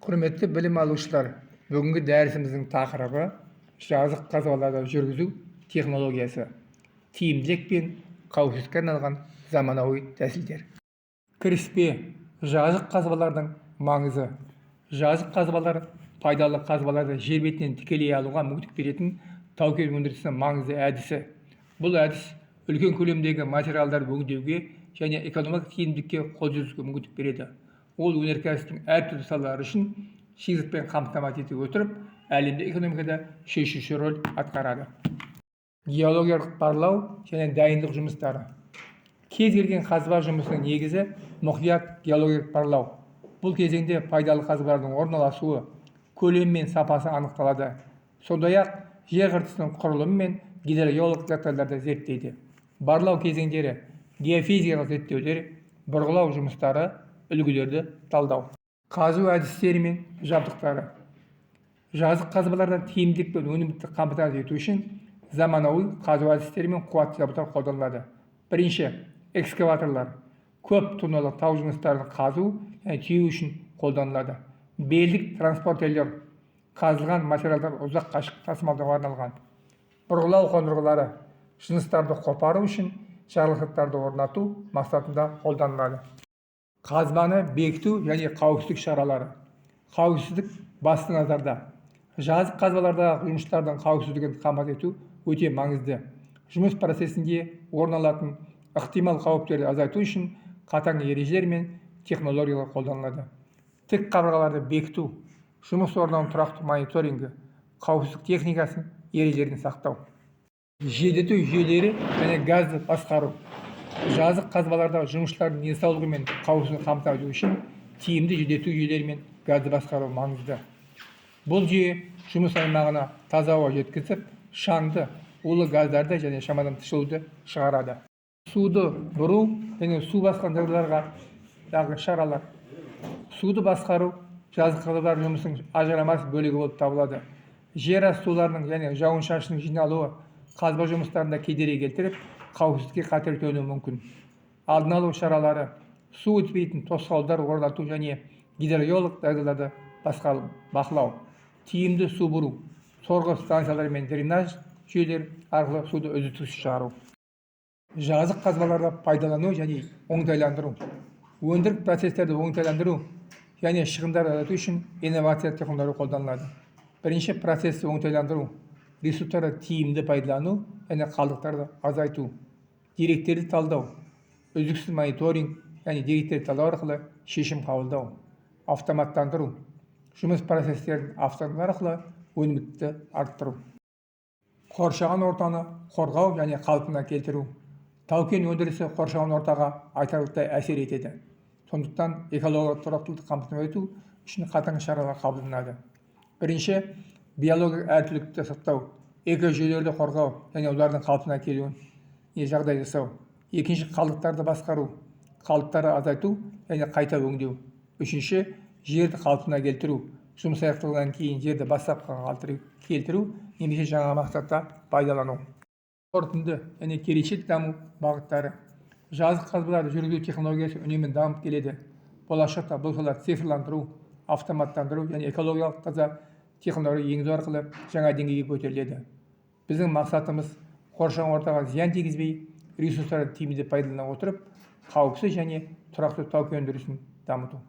Құрметті білім алушылар, бүгінгі дәрісіміздің тақырыбы жазық қазбаларда жүргізу технологиясы, тиімділік пен қауіпсіздікке арналған заманауи тәсілдер. Кіріспе: жазық қазбалардың маңызы. Жазық қазбалар пайдалы қазбаларды жер бетінен тікелей алуға мүмкіндік беретін тау-кен өндірісінің маңызды әдісі. Бұл әдіс үлкен көлемдегі материалдарды өңдеуге және экономикалық тиімділікке қол жеткізуге мүмкіндік береді. Ол өнеркәсіптің әртүрлі салалары үшін шикізатпен қамтамасыз ете отырып, әлемдік экономикада шешуші рөл атқарады. Геологиялық барлау және дайындық жұмыстары. Кез келген қазба жұмысының негізі мұқият геологиялық барлау. Бұл кезеңде пайдалы қазбалардың орналасуы, көлемі мен сапасы анықталады. Сондай-ақ жер қыртысының құрылымы мен гидрогеологиялық жағдайларды зерттейді. Барлау кезеңдері: геофизикалық зерттеулер, бұрғылау жұмыстары, үлгілерді талдау. Қазу әдістері мен жабдықтары. Жазық қазбаларда тиімділік пен өнімділікті қамтамасыз ету үшін заманауи қазу әдістері мен қуатты жабдықтар қолданылады. Бірінші, экскаваторлар. Көп тонналы тау жұмыстарын қазу және түйу үшін қолданылады. Белдік транспортерлер. Қазылған материалдар ұзақ қашықтық тасымалдауға арналған. Бұрғылау қондырғылары. Жыныстарды қопару үшін жарылғыштарды орнату мақсатында қолданылады. Қазбаны бекіту және қауіпсіздік шаралары. Қауіпсіздік басты назарда. Жазық қазбалардағы жұмыстардың қауіпсіздігін қамтамасыз ету өте маңызды. Жұмыс процесінде орын алатын ықтимал қауіптерді азайту үшін қатаң ережелер мен технологиялар қолданылады. Тік қабырғаларды бекіту, жұмыс орнының тұрақты мониторингі, қауіпсіздік техникасын ережелерін сақтау. Желдету жүйелері және газды басқару. Жазық қазбалардағы жұмысшылардың денсаулығы мен қауіпсіздігін қамтамасыз ету үшін тиімді желдету жүйелері мен газды басқару маңызды. Бұл жүйе жұмыс аймағына таза ауа жеткізіп, шаңды, улы газдарды және шамадан тыс жылуды шығарады. Суды бұру және су басқан жағдайлардағы шаралар. Суды басқару жазық қазбалар жұмысының ажырамас бөлігі болып табылады. Жер асты суларының және жауын-шашынның жиналуы қазба жұмыстарында кедергі келтіріп, қауіпсіздікке қатер төнуі мүмкін. Алдын алу шаралары: су өтпейтін тосқауылдар орнату және гидрогеологиялық жағдайларды бақылау. Тиімді су бұру, сорғы станциялары мен дренаж жүйелері арқылы суды үздіксіз шығару. Жазық қазбаларды пайдалану және оңтайландыру. Өндіріс процестерді оңтайландыру және шығындарды азайту үшін инновация технологиялары қолданылады. Бірінші, процесті оңтайландыру. Ресурстарды тиімді пайдалану және қалдықтарды азайту. Деректерді талдау, үздіксіз мониторинг және деректерді талдау арқылы шешім қабылдау. Автоматтандыру. Жұмыс процестерін автоматтандыру арқылы өнімділікті арттыру. Қоршаған ортаны қорғау және қалпына келтіру. Тау-кен өндірісі қоршаған ортаға айтарлықтай әсер етеді. Сондықтан экологиялық тұрақтылықты қамтамасыз ету үшін қатаң шаралар қабылданады. Бірінші, биологиялық әртүрлілікті сақтау, экожүйелерді қорғау және олардың қалпына келуін жағдай жасау. Екінші, қалдықтарды басқару, қалдықтарды азайту және қайта өңдеу. Үшінші, жерді қалпына келтіру, жұмыс аяқталғаннан кейін жерді бастапқыға қалпына келтіру немесе жаңа мақсатта пайдалану. Қорытынды және келешек даму бағыттары. Жазық қазбаларды жүргізу технологиясы үнемі дамып келеді. Болашақта бұл сала цифрландыру, автоматтандыру және экологиялық таза технология енгізу арқылы жаңа деңгейге көтеріледі. Біздің мақсатымыз қоршаған ортаға зиян тигізбей, ресурстарды тиімді пайдалана отырып, қауіпсіз және тұрақты тау-кен өндірісін дамыту.